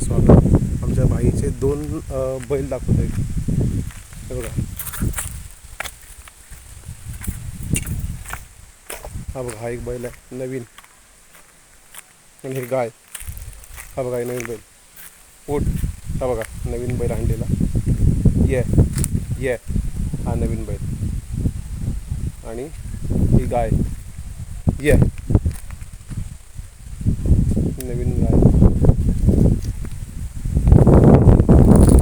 स्वागत. आमच्या भाईचे 2 बैल दाखवत आहेत. हे बघा, हा बघा, हा एक बैल आहे नवीन. आणि हे गाय, हा बघा, नवीन बैल. ऊट, हा बघा नवीन बैल आणलेला. ये हा नवीन बैल. आणि ही गाय, ये नवीन गाय.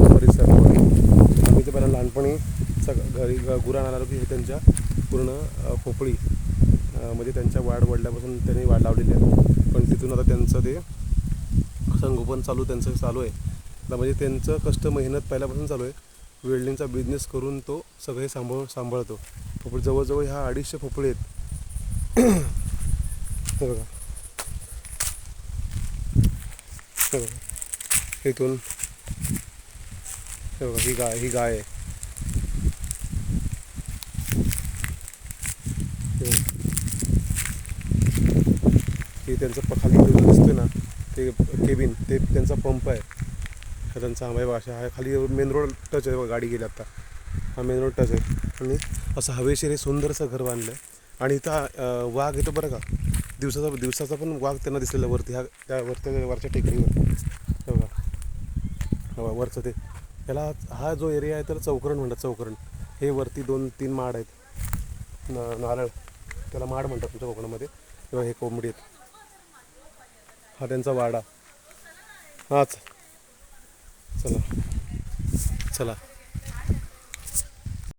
परिसर आम्ही तर पहिला लहानपणी घरी गुराण आला की हे त्यांच्या पूर्ण पोपळी म्हणजे त्यांच्या वाढ वडल्यापासून त्यांनी वाढ लावलेली आहे. पण तिथून आता त्यांचं ते संगोपन त्यांचं चालू आहे. आता म्हणजे त्यांचं कष्ट मेहनत पहिल्यापासून चालू आहे. वेल्डिंगचा बिझनेस करून तो सगळे सांभाळतो. पोपळी जवळजवळ ह्या 250 पोपळी आहेत. हे बघा, हे बघा इथून, हे बघा, ही गाय आहे. हे त्यांचं खाली दिसतोय ना, ते केबिन, ते त्यांचा पंप आहे. हा त्यांचा आंबाई भाषा आहे. खाली मेन रोड टच आहे. गाडी गेली आता, हा मेन रोड टच आहे. आणि असं हवेशीर हे सुंदरसं घर बांधलं आहे. आणि इथं वाघ येतो बरं का, दिवसाचा पण वाघ त्यांना दिसलेला वरती, वरच्या टेकडीवर. हे बघा वरचं ते, त्याला हा जो एरिया आहे त्याला चौकरण म्हणतात. चौकरण हे वरती 2-3 माड आहेत. नारळ, त्याला माड म्हणतात तुमच्या कोकणामध्ये. किंवा हे कोंबडी आहेत. हा त्यांचा वाडा. हाच, चला चला.